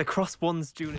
The crosswands, Julie.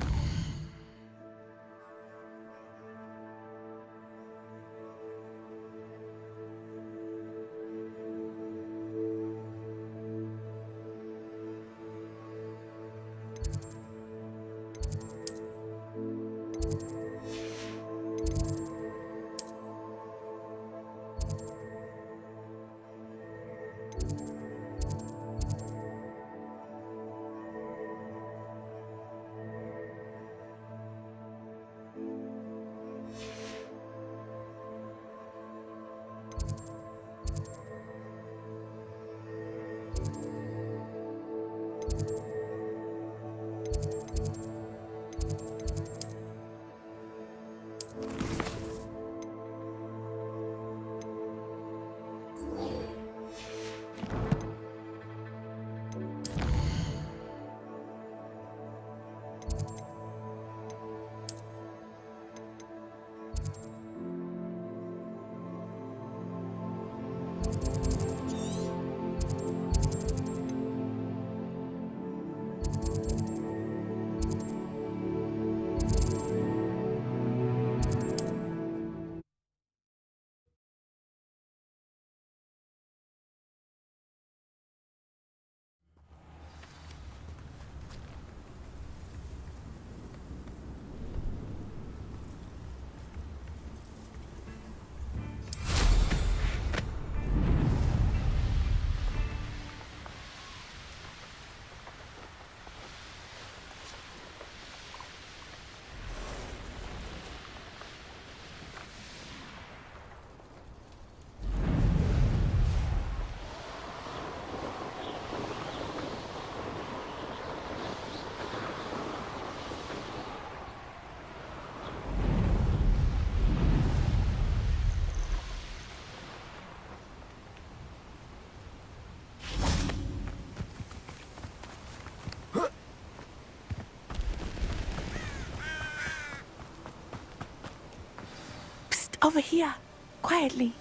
Over here, quietly.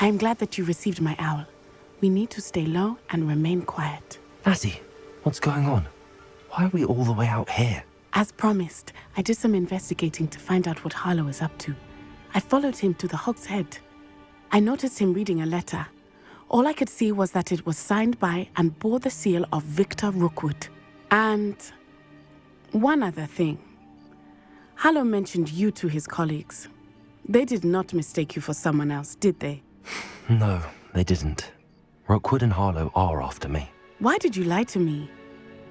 I am glad that you received my owl. We need to stay low and remain quiet. Natty, what's going on? Why are we all the way out here? As promised, I did some investigating to find out what Harlow is up to. I followed him to the Hog's Head. I noticed him reading a letter. All I could see was that it was signed by and bore the seal of Victor Rookwood. And one other thing. Harlow mentioned you to his colleagues. They did not mistake you for someone else, did they? No, they didn't. Rookwood and Harlow are after me. Why did you lie to me?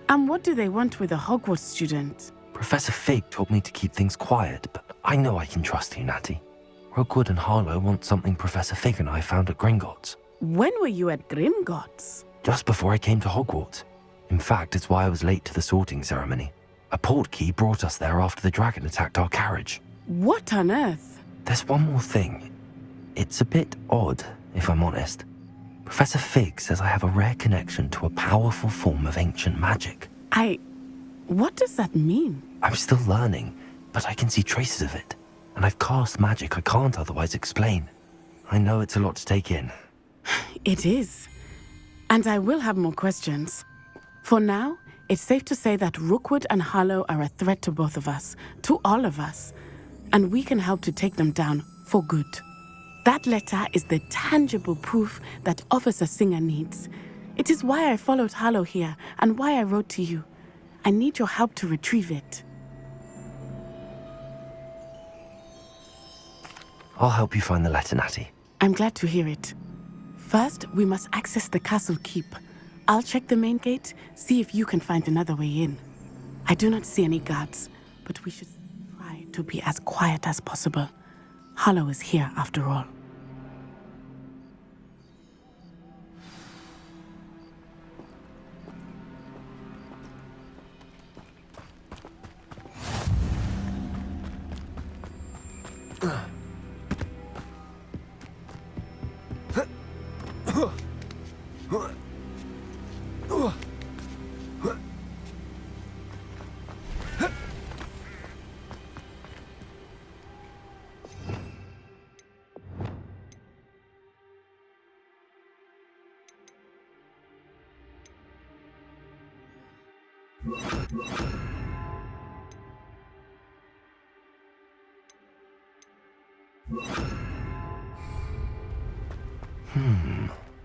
And what do they want with a Hogwarts student? Professor Fig told me to keep things quiet, but I know I can trust you, Natty. Rookwood and Harlow want something Professor Fig and I found at Gringotts. When were you at Gringotts? Just before I came to Hogwarts. In fact, it's why I was late to the sorting ceremony. A portkey brought us there after the dragon attacked our carriage. What on earth? There's one more thing. It's a bit odd, if I'm honest. Professor Fig says I have a rare connection to a powerful form of ancient magic. What does that mean? I'm still learning, but I can see traces of it. And I've cast magic I can't otherwise explain. I know it's a lot to take in. It is. And I will have more questions. For now, it's safe to say that Rookwood and Harlow are a threat to both of us, to all of us, and we can help to take them down for good. That letter is the tangible proof that Officer Singer needs. It is why I followed Harlow here and why I wrote to you. I need your help to retrieve it. I'll help you find the letter, Natty. I'm glad to hear it. First, we must access the castle keep. I'll check the main gate, see if you can find another way in. I do not see any guards, but we should try to be as quiet as possible. Harlow is here after all.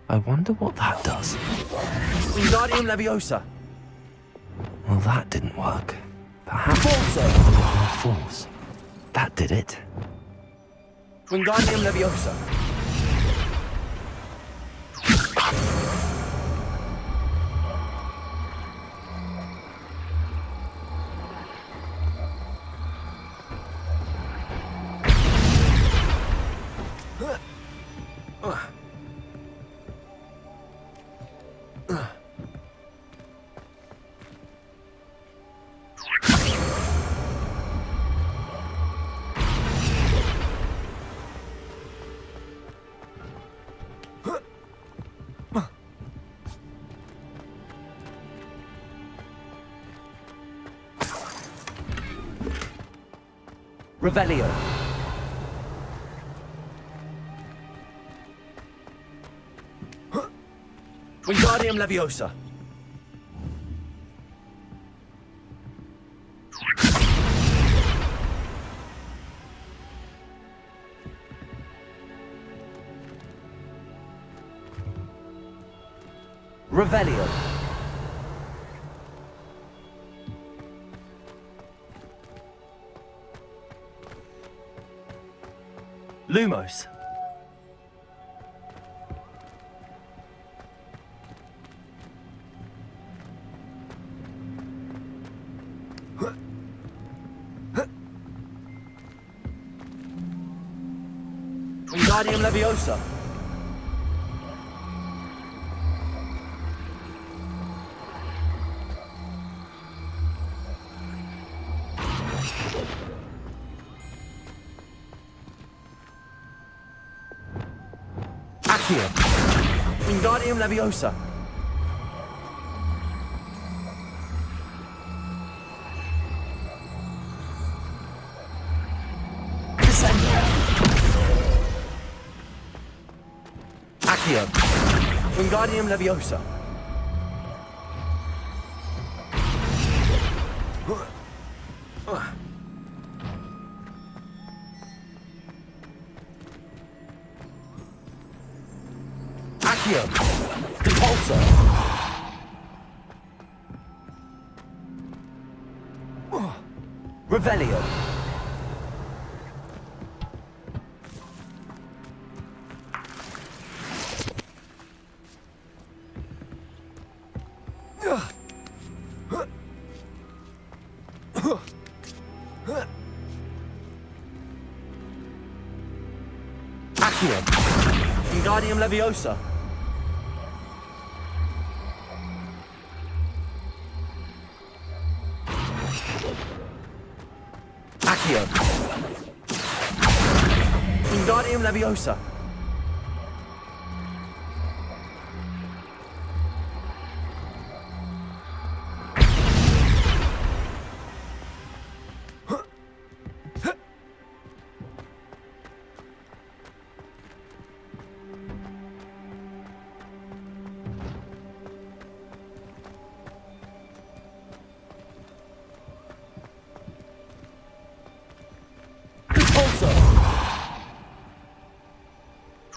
I wonder what that does. Wingardium Leviosa. Well, that didn't work. Perhaps Forza. a bit more force. That did it. Wingardium Leviosa. Revelio. Wingardium Leviosa. Revelio. Lumos. Wingardium Leviosa. Accio. Wingardium Leviosa. Descendo. Accio. Wingardium Leviosa. Accio. Repulsor. Revelio. Accio. Wingardium Leviosa. Accio. Wingardium Leviosa.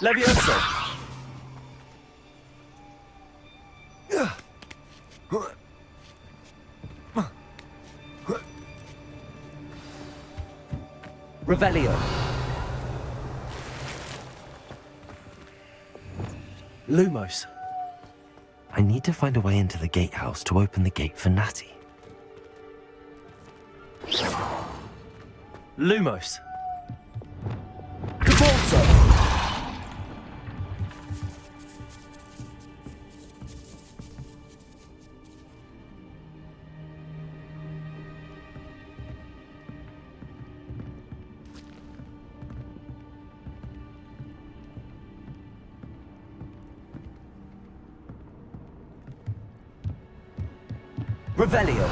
Leviosa. Revelio. Lumos. I need to find a way into the gatehouse to open the gate for Natty. Lumos. Repulsor. Revelio.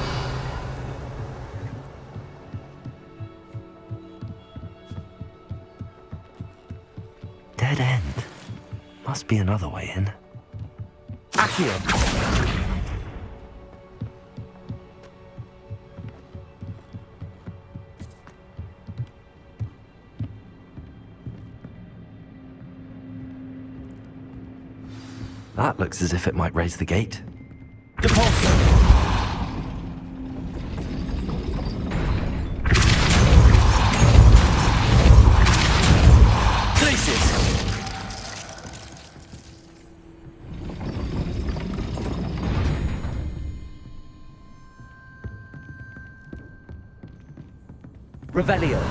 Dead end. Must be another way in. Accio. That looks as if it might raise the gate. Depulso. Revelio.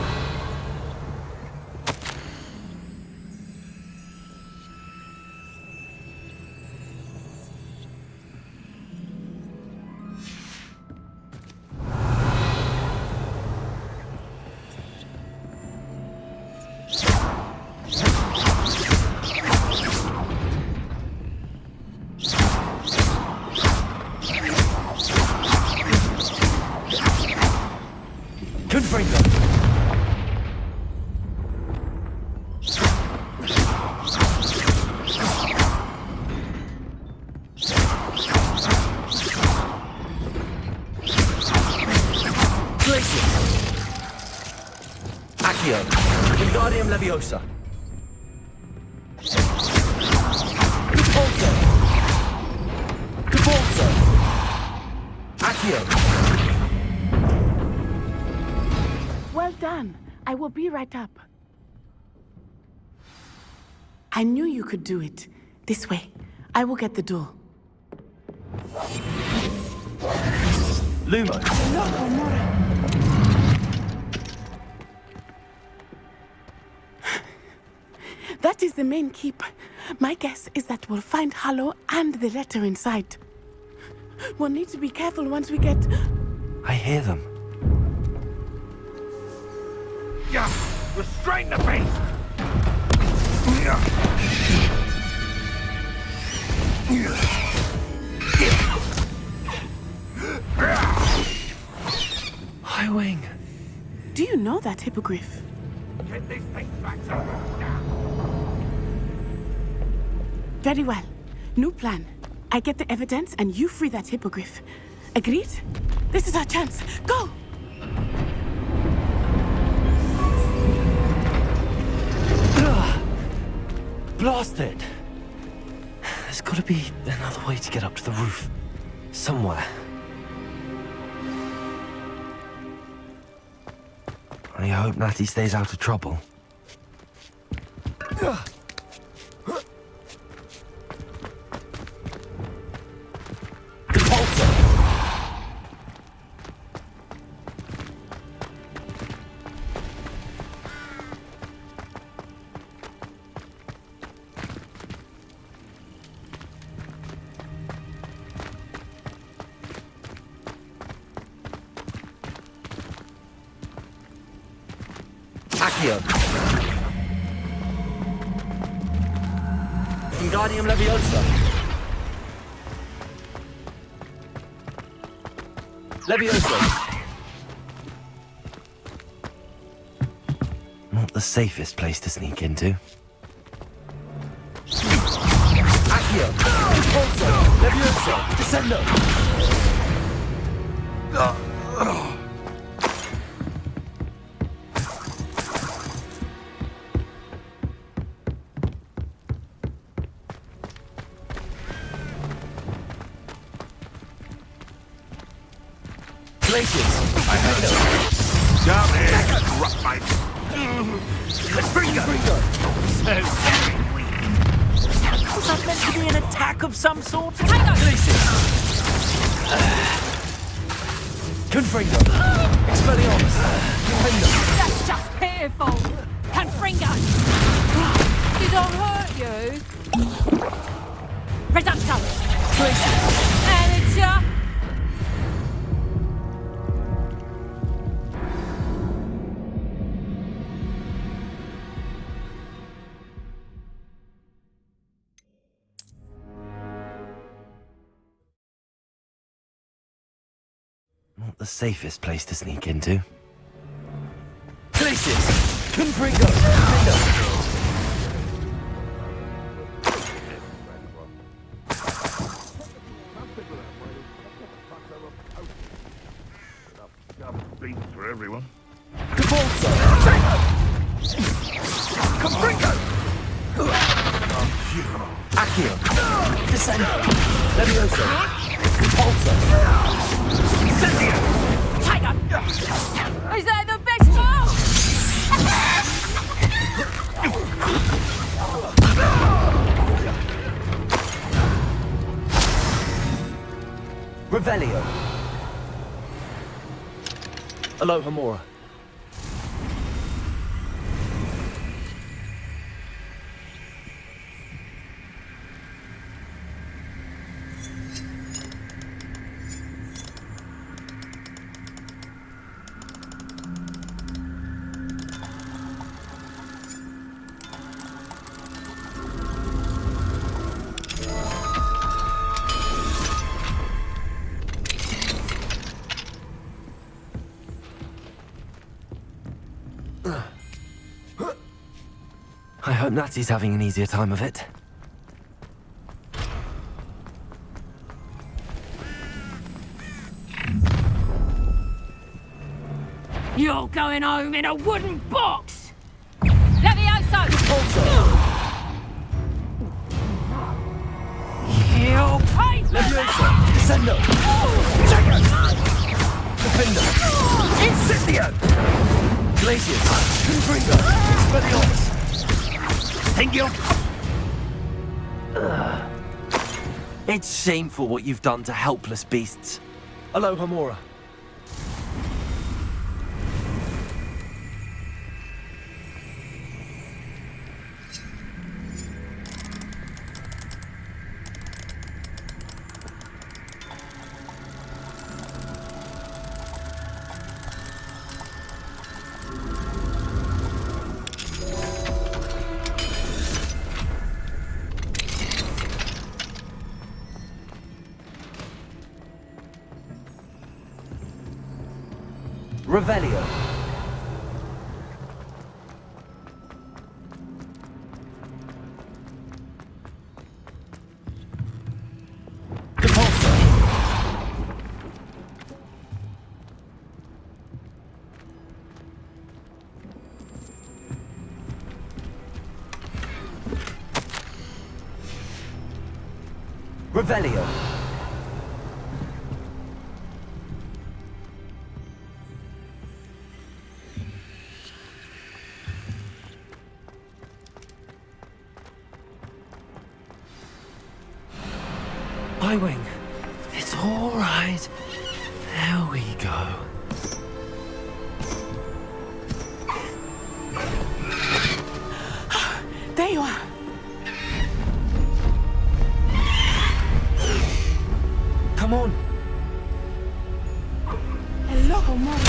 Confringo. Accio. Wingardium Leviosa. Depulso. Depulso. Accio. Well done. I will be right up. I knew you could do it. This way. I will get the door. Lumo. No, Amore. That is the main keep. My guess is that we'll find Hallow and the letter inside. We'll need to be careful once we get... I hear them. Yeah, restrain the beast! Highwing. Do you know that hippogriff? Get this thing back to now! Very well. New plan. I get the evidence and you free that hippogriff. Agreed? This is our chance. Go! Blast it! There's gotta be another way to get up to the roof. Somewhere. I hope Natty stays out of trouble. Accio. Wingardium Leviosa. Leviosa. Not the safest place to sneak into. Accio. Depulso. Leviosa. Descendo. I heard it. Down here, rough mate. Confringo. So very weak. Was that meant to be an attack of some sort? Hang on! Confringo. Expelliarmus. Confringo. That's just pitiful! Confringo! Did I hurt you? Reducto! Manager! Not the safest place to sneak into. Glacius. Confringo. Confringo. Beats for everyone. Depulso. Confringo. Accio. Descendo. Levioso. Impulso. Incendio. Tiger! Is that the best move? Revelio. Aloha Mora. I hope Natty's having an easier time of it. You're going home in a wooden box! Levioso! Impulso. You'll pay for Levioso. that! Descendo. Attacker. Defender. Incendio. Glacius. Confringo. Expelliarmus. Thank you. It's shameful what you've done to helpless beasts. Aloha Mora. Revelio. Impulso. Revelio. Wing. It's all right. There we go. There you are. Come on. Hello, Mom.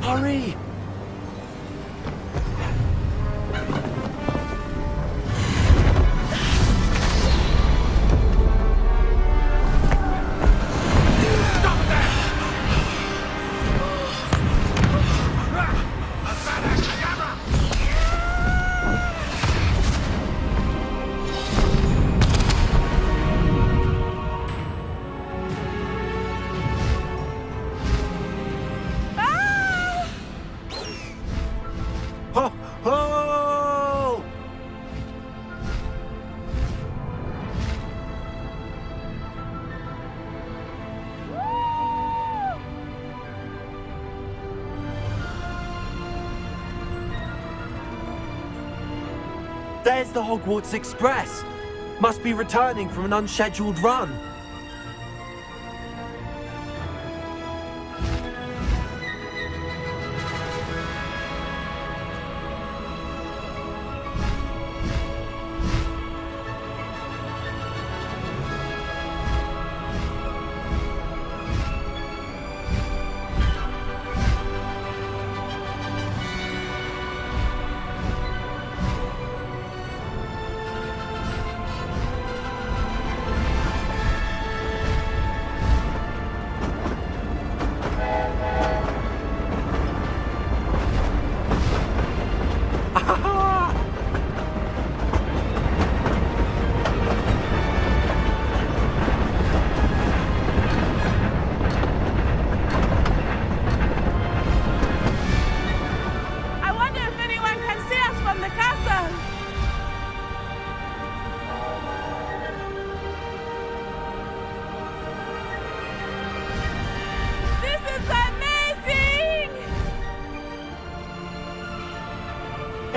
Hurry. Ho, ho! There's the Hogwarts Express. Must be returning from an unscheduled run.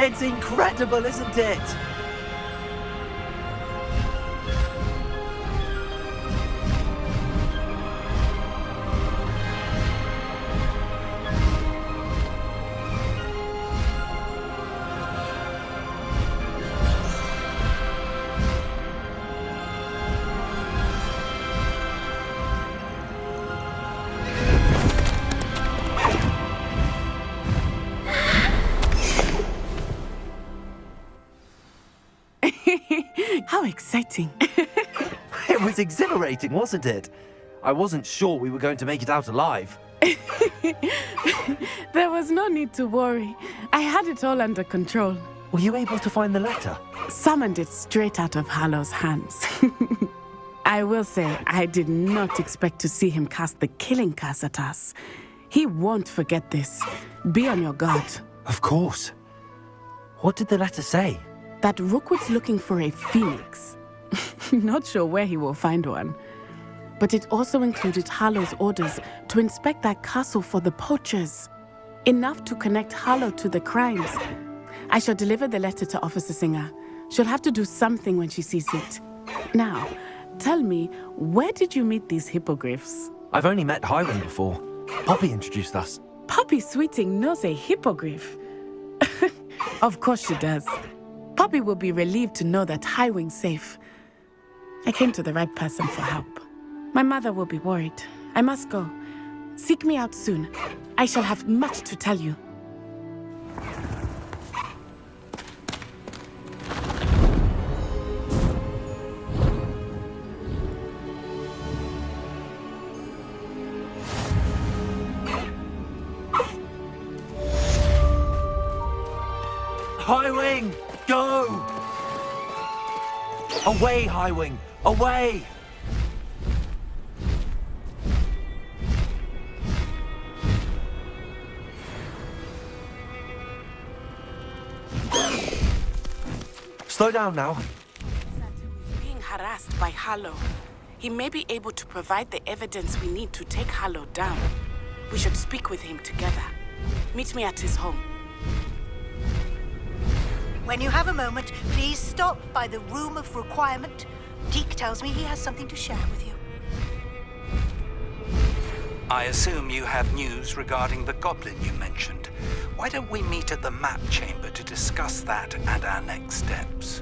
It's incredible, isn't it? How exciting. It was exhilarating, wasn't it? I wasn't sure we were going to make it out alive. There was no need to worry. I had it all under control. Were you able to find the letter? Summoned it straight out of Hallow's hands. I will say, I did not expect to see him cast the killing curse at us. He won't forget this. Be on your guard. Of course. What did the letter say? That Rookwood's looking for a phoenix. Not sure where he will find one. But it also included Hallow's orders to inspect that castle for the poachers. Enough to connect Hallow to the crimes. I shall deliver the letter to Officer Singer. She'll have to do something when she sees it. Now, tell me, where did you meet these hippogriffs? I've only met Highwing before. Poppy introduced us. Poppy Sweeting knows a hippogriff. Of course she does. Poppy will be relieved to know that Highwing's safe. I came to the right person for help. My mother will be worried. I must go. Seek me out soon. I shall have much to tell you. Highwing, go! Away, Highwing, away! Slow down now. He's being harassed by Hallow. He may be able to provide the evidence we need to take Hallow down. We should speak with him together. Meet me at his home. When you have a moment, please stop by the Room of Requirement. Deke tells me he has something to share with you. I assume you have news regarding the goblin you mentioned. Why don't we meet at the map chamber to discuss that and our next steps?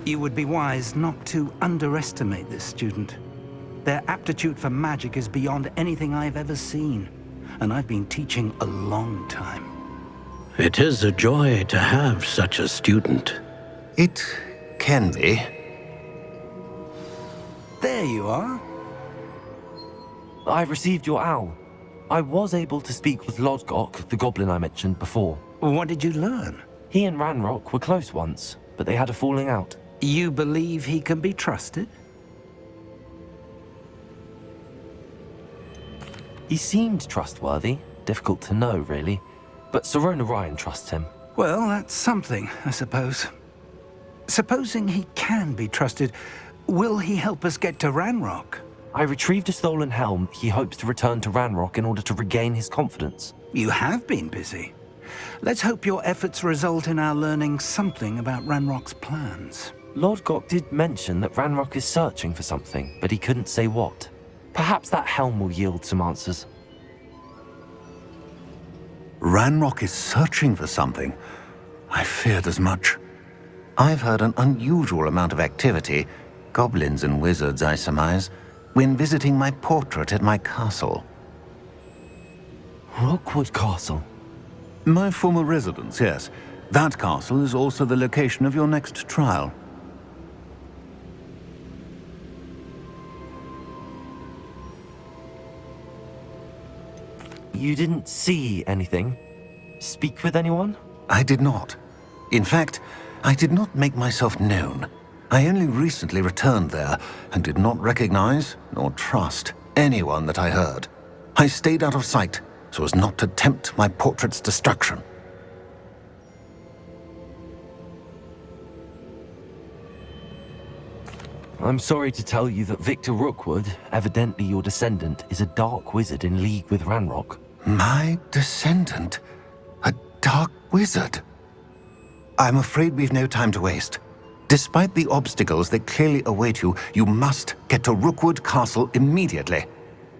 You would be wise not to underestimate this student. Their aptitude for magic is beyond anything I've ever seen, and I've been teaching a long time. It is a joy to have such a student. It can be. There you are. I received your owl. I was able to speak with Lodgok, the goblin I mentioned before. What did you learn? He and Ranrock were close once, but they had a falling out. You believe he can be trusted? He seemed trustworthy. Difficult to know, really. But Serona Ryan trusts him. Well, that's something, I suppose. Supposing he can be trusted, will he help us get to Ranrock? I retrieved a stolen helm he hopes to return to Ranrock in order to regain his confidence. You have been busy. Let's hope your efforts result in our learning something about Ranrock's plans. Lodgok did mention that Ranrock is searching for something, but he couldn't say what. Perhaps that helm will yield some answers. Ranrock is searching for something. I feared as much. I've heard an unusual amount of activity, goblins and wizards, I surmise, when visiting my portrait at my castle. Rookwood Castle? My former residence, yes. That castle is also the location of your next trial. You didn't see anything? Speak with anyone? I did not. In fact, I did not make myself known. I only recently returned there and did not recognize nor trust anyone that I heard. I stayed out of sight so as not to tempt my portrait's destruction. I'm sorry to tell you that Victor Rookwood, evidently your descendant, is a dark wizard in league with Ranrock. My descendant? A dark wizard? I'm afraid we've no time to waste. Despite the obstacles that clearly await you, you must get to Rookwood Castle immediately.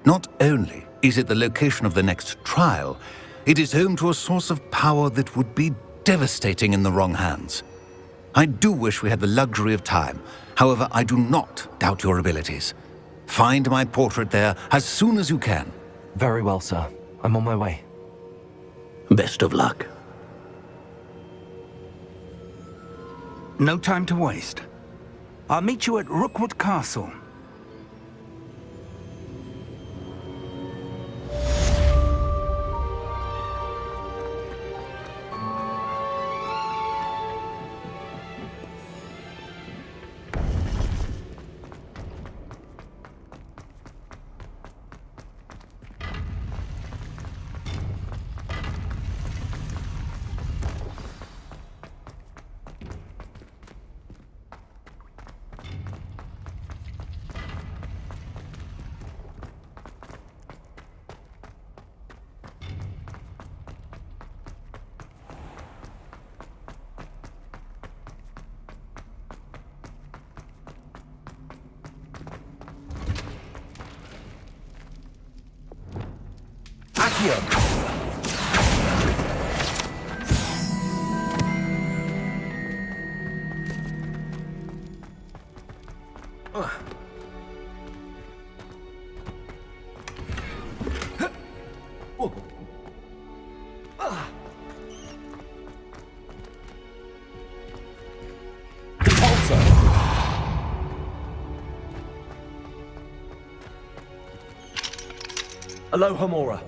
Not only is it the location of the next trial, it is home to a source of power that would be devastating in the wrong hands. I do wish we had the luxury of time. However, I do not doubt your abilities. Find my portrait there as soon as you can. Very well, sir. I'm on my way. Best of luck. No time to waste. I'll meet you at Rookwood Castle. Aloha Mora.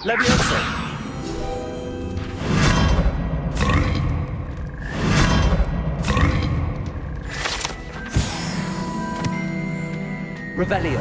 Leviosa! Revelio.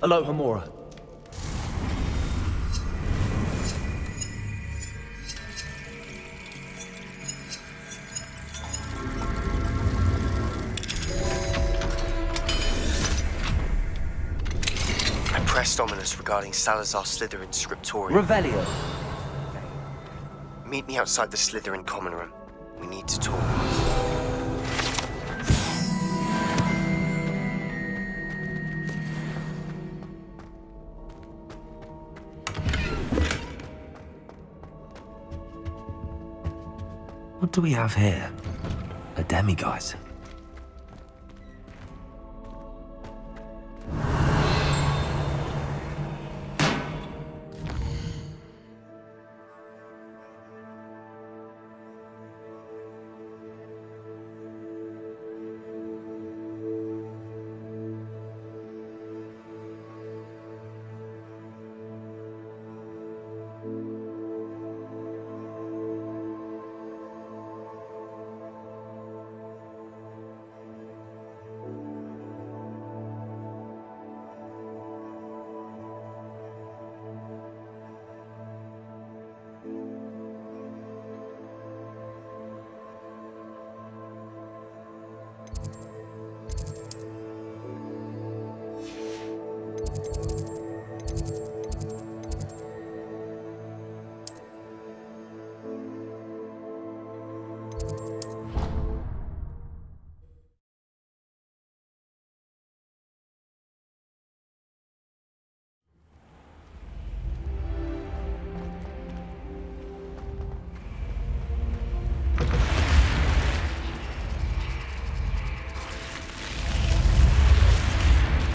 Aloha Mora. I pressed Ominous regarding Salazar Slytherins Scriptorium. Revelio. Meet me outside the Slytherin common room. We need to talk. What do we have here? A demiguise.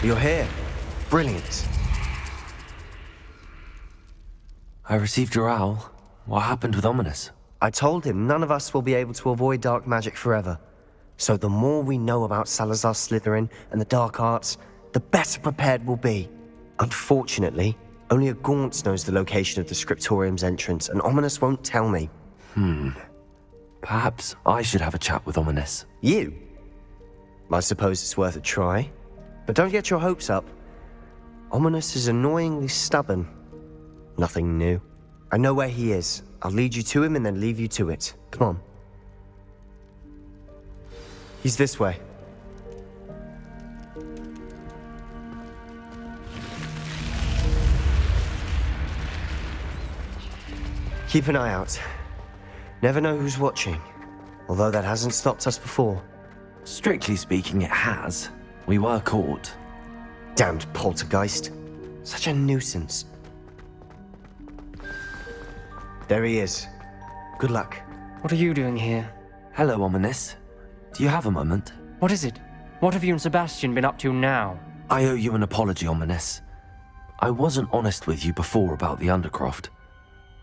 You're here. Brilliant. I received your owl. What happened with Ominous? I told him none of us will be able to avoid dark magic forever. So the more we know about Salazar Slytherin and the dark arts, the better prepared we'll be. Unfortunately, only a Gaunt knows the location of the Scriptorium's entrance, and Ominous won't tell me. Perhaps I should have a chat with Ominous. You? I suppose it's worth a try. But don't get your hopes up. Ominous is annoyingly stubborn. Nothing new. I know where he is. I'll lead you to him and then leave you to it. Come on. He's this way. Keep an eye out. Never know who's watching. Although that hasn't stopped us before. Strictly speaking, it has. We were caught. Damned poltergeist. Such a nuisance. There he is. Good luck. What are you doing here? Hello, Ominous. Do you have a moment? What is it? What have you and Sebastian been up to now? I owe you an apology, Ominous. I wasn't honest with you before about the Undercroft.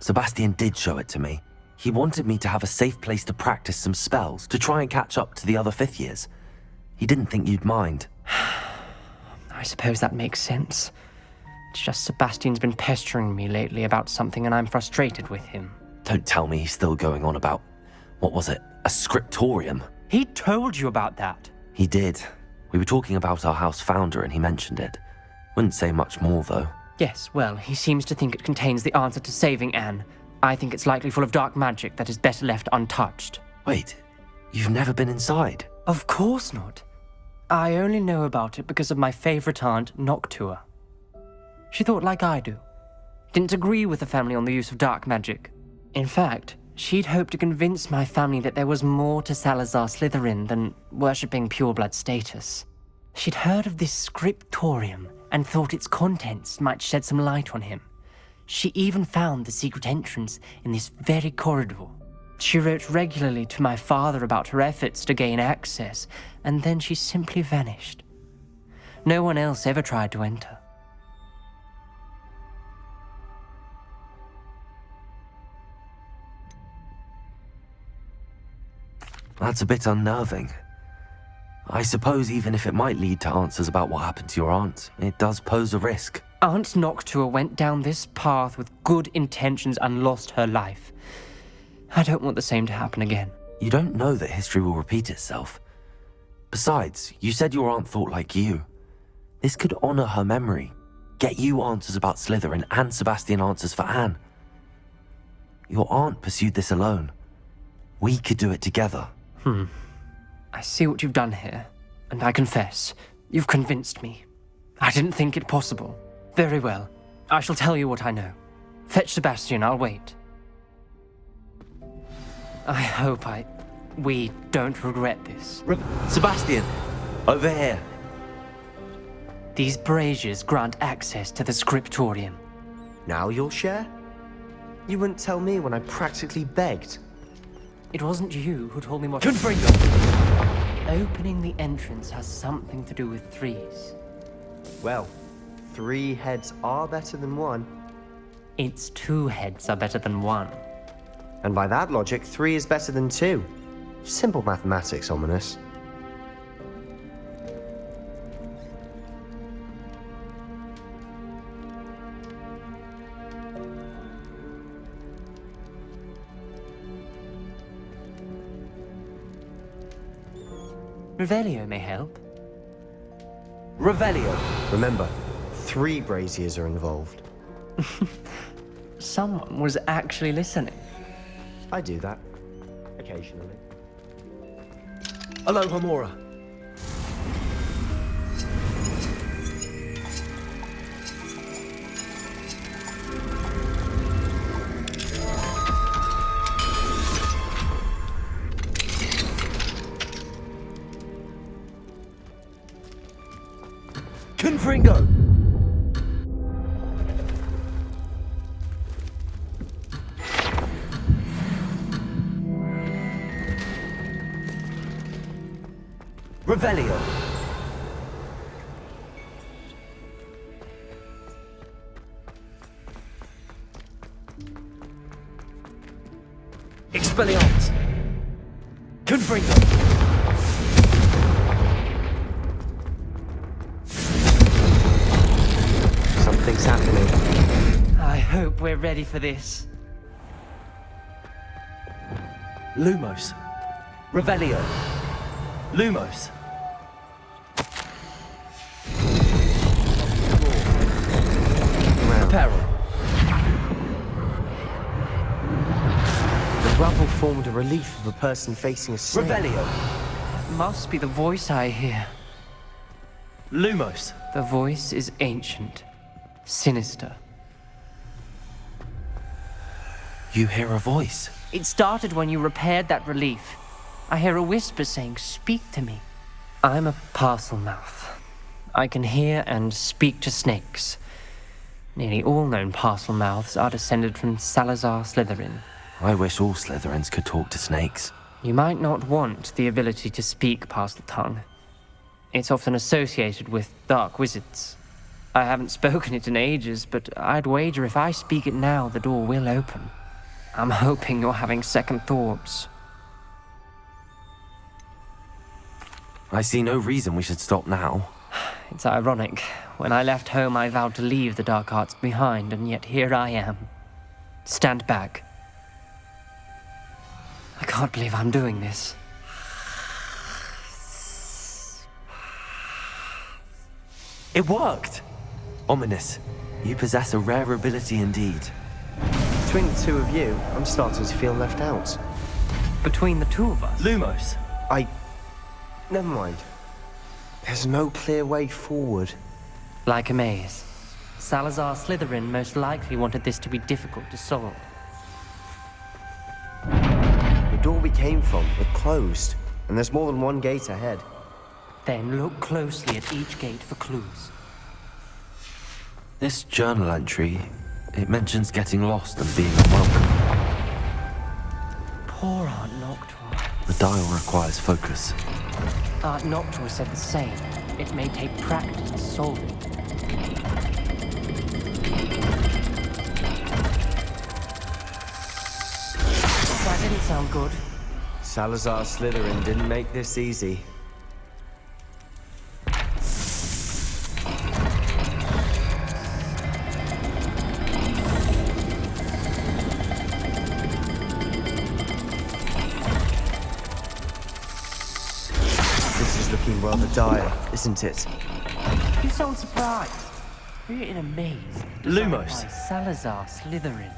Sebastian did show it to me. He wanted me to have a safe place to practice some spells, to try and catch up to the other 5th years. He didn't think you'd mind. I suppose that makes sense. It's just Sebastian's been pestering me lately about something and I'm frustrated with him. Don't tell me he's still going on about, what was it, a scriptorium? He told you about that. He did. We were talking about our house founder and he mentioned it. Wouldn't say much more, though. Yes, well, he seems to think it contains the answer to saving Anne. I think it's likely full of dark magic that is better left untouched. Wait, you've never been inside? Of course not. I only know about it because of my favorite aunt, Noctua. She thought like I do. Didn't agree with the family on the use of dark magic. In fact, she'd hoped to convince my family that there was more to Salazar Slytherin than worshipping pureblood status. She'd heard of this scriptorium and thought its contents might shed some light on him. She even found the secret entrance in this very corridor. She wrote regularly to my father about her efforts to gain access, and then she simply vanished. No one else ever tried to enter. That's a bit unnerving. I suppose even if it might lead to answers about what happened to your aunt, it does pose a risk. Aunt Noctua went down this path with good intentions and lost her life. I don't want the same to happen again. You don't know that history will repeat itself. Besides, you said your aunt thought like you. This could honor her memory, get you answers about Slytherin and Sebastian answers for Anne. Your aunt pursued this alone. We could do it together. I see what you've done here, and I confess, you've convinced me. I didn't think it possible. Very well, I shall tell you what I know. Fetch Sebastian, I'll wait. I hope we don't regret this. Sebastian, over here. These braziers grant access to the scriptorium. Now you'll share? You wouldn't tell me when I practically begged. It wasn't you who told me what... Confringo! Opening the entrance has something to do with threes. Well, 3 heads are better than 1. Its 2 heads are better than 1. And by that logic, 3 is better than 2. Simple mathematics, Ominous. Revelio may help. Revelio. Remember, 3 braziers are involved. Someone was actually listening. I do that. Occasionally. Hello, Hamora. Confringo! Revelio. Expelliarmus. Confringo. Something's happening. I hope we're ready for this. Lumos. Revelio. Lumos. Peril. The rubble formed a relief of a person facing a snake. Revelio. Must be the voice I hear. Lumos. The voice is ancient, sinister. You hear a voice. It started when you repaired that relief. I hear a whisper saying, "Speak to me." I'm a parcel mouth. I can hear and speak to snakes. Nearly all known parcel mouths are descended from Salazar Slytherin. I wish all Slytherins could talk to snakes. You might not want the ability to speak parcel tongue. It's often associated with dark wizards. I haven't spoken it in ages, but I'd wager if I speak it now, the door will open. I'm hoping you're having second thoughts. I see no reason we should stop now. It's ironic. When I left home, I vowed to leave the dark arts behind, and yet here I am. Stand back. I can't believe I'm doing this. It worked! Ominous, you possess a rare ability indeed. Between the two of you, I'm starting to feel left out. Between the two of us? Lumos! Never mind. There's no clear way forward. Like a maze. Salazar Slytherin most likely wanted this to be difficult to solve. The door we came from, it closed, and there's more than one gate ahead. Then look closely at each gate for clues. This journal entry, it mentions getting lost and being unwelcome. Poor Aunt Noctua. The dial requires focus. Aunt Noctua said the same. It may take practice to solve it. That didn't sound good. Salazar Slytherin didn't make this easy. Looking rather dire, isn't it? You sound surprised. We're in a maze. Lumos. By Salazar Slytherin.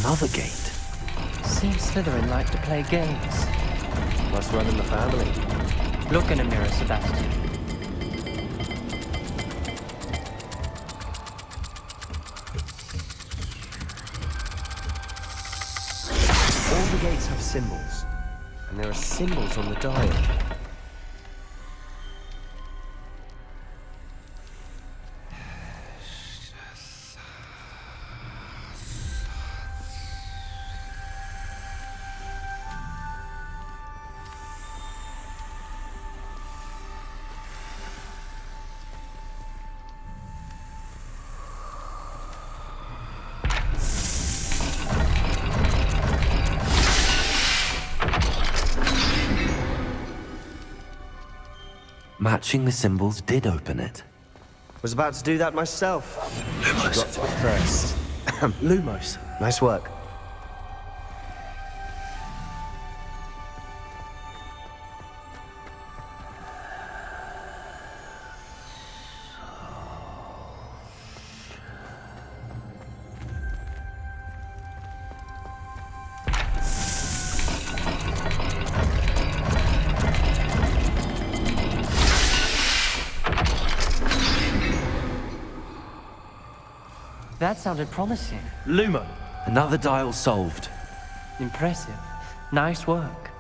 Another gate. Seems Slytherin like to play games. Must run in the family. Look in a mirror, Sebastian. All the gates have symbols, and there are symbols on the dial. Matching the symbols did open it. Was about to do that myself. Lumos. Got to it first. Lumos. Nice work. That sounded promising. Lumo. Another dial solved. Impressive. Nice work.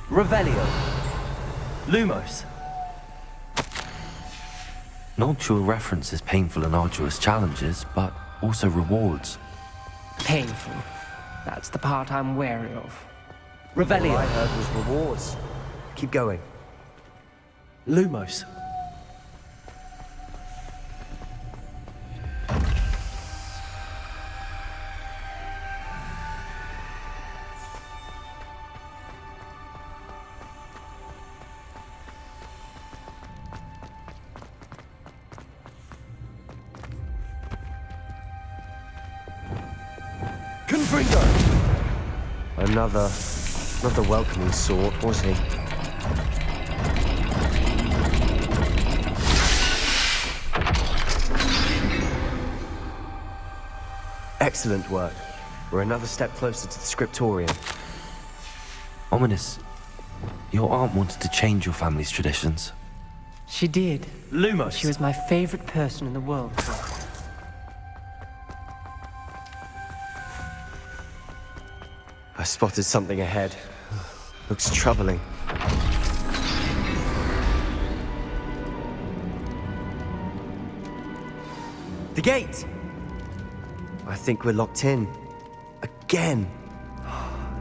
Revelio. Lumos. Noctua references painful and arduous challenges, but also rewards. Painful. That's the part I'm wary of. Revelio. All I heard was rewards. Keep going. Lumos. Another welcoming sort, was he? Excellent work. We're another step closer to the Scriptorium. Ominous, your aunt wanted to change your family's traditions. She did. Lumos. She was my favorite person in the world. I spotted something ahead. Looks troubling. The gate! I think we're locked in. Again.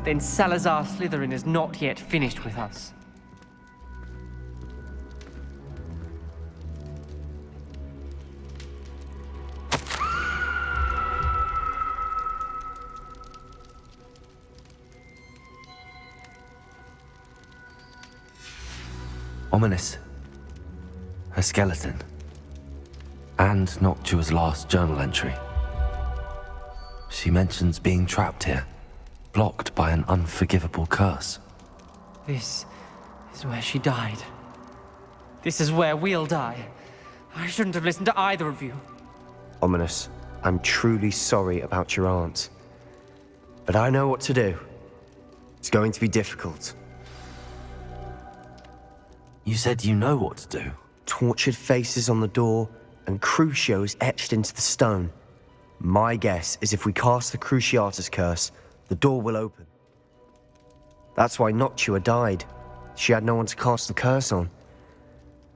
then Salazar Slytherin is not yet finished with us. Ominous. Her skeleton. And Noctua's last journal entry. She mentions being trapped here, blocked by an unforgivable curse. This is where she died. This is where we'll die. I shouldn't have listened to either of you. Ominous, I'm truly sorry about your aunt. But I know what to do. It's going to be difficult. You said you know what to do. Tortured faces on the door and Crucios etched into the stone. My guess is if we cast the Cruciatus curse, the door will open. That's why Noctua died. She had no one to cast the curse on.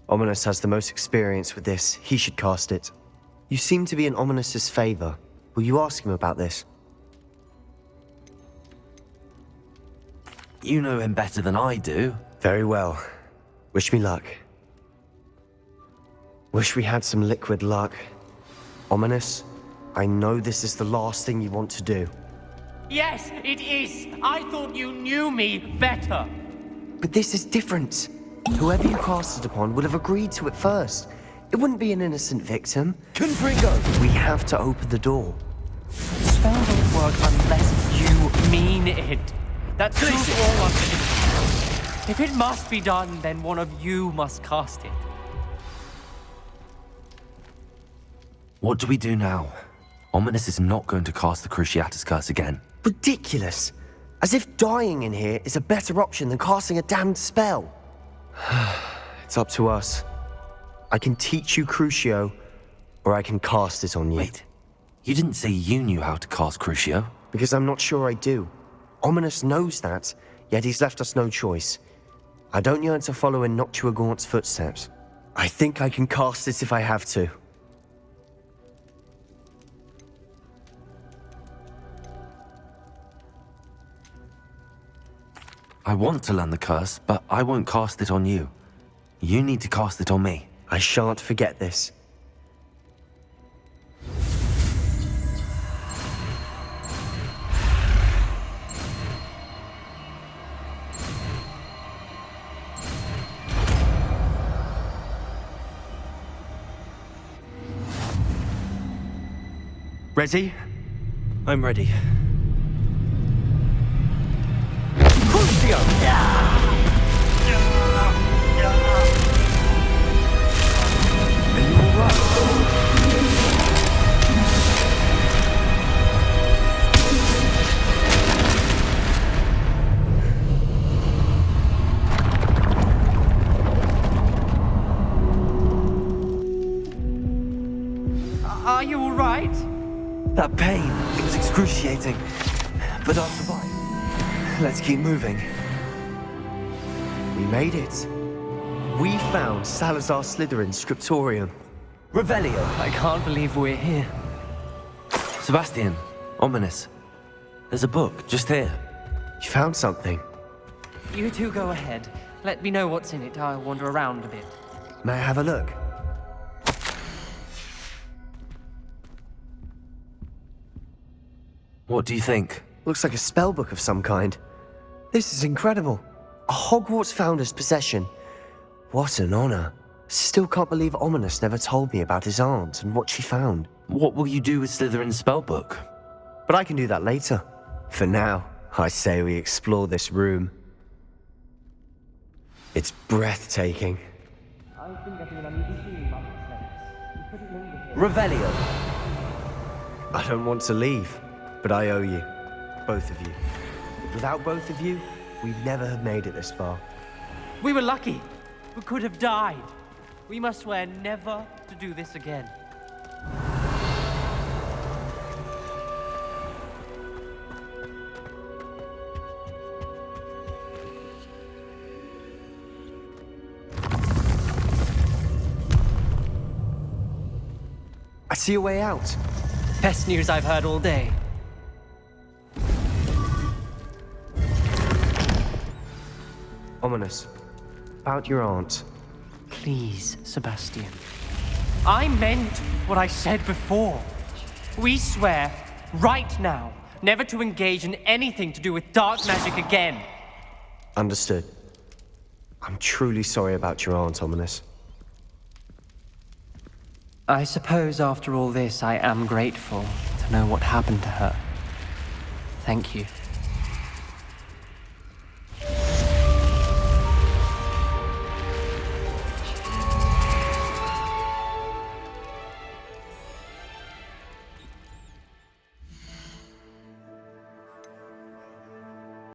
Ominous has the most experience with this. He should cast it. You seem to be in Ominous's favor. Will you ask him about this? You know him better than I do. Very well. Wish me luck. Wish we had some liquid luck. Ominous, I know this is the last thing you want to do. Yes, it is. I thought you knew me better. But this is different. Whoever you cast it upon would have agreed to it first. It wouldn't be an innocent victim. Confringo! We have to open the door. Spell won't work unless you mean it. That's all I'm saying. If it must be done, then one of you must cast it. What do we do now? Ominous is not going to cast the Cruciatus curse again. Ridiculous. As if dying in here is a better option than casting a damned spell. It's up to us. I can teach you Crucio, or I can cast it on you. Wait, you didn't say you knew how to cast Crucio? Because I'm not sure I do. Ominous knows that, yet he's left us no choice. I don't yearn to follow in Noctua Gaunt's footsteps. I think I can cast it if I have to. I want to learn the curse, but I won't cast it on you. You need to cast it on me. I shan't forget this. Ready? I'm ready. Crucio! Are you all right? Are you all right? That pain, it was excruciating. But I'll survive. Let's keep moving. We made it. We found Salazar Slytherins Scriptorium. Revelio. I can't believe we're here. Sebastian, Ominous. There's a book just here. You found something. You two go ahead. Let me know what's in it. I'll wander around a bit. May I have a look? What do you think? Looks like a spellbook of some kind. This is incredible. A Hogwarts founder's possession. What an honor. Still can't believe Ominous never told me about his aunt and what she found. What will you do with Slytherin's spellbook? But I can do that later. For now, I say we explore this room. It's breathtaking. Revelio. I don't want to leave, but I owe you. Both of you. Without both of you, we'd never have made it this far. We were lucky. We could have died. We must swear never to do this again. I see a way out. Best news I've heard all day. Ominous. About your aunt. Please, Sebastian. I meant what I said before. We swear, right now, never to engage in anything to do with dark magic again. Understood. I'm truly sorry about your aunt, Ominous. I suppose after all this, I am grateful to know what happened to her. Thank you.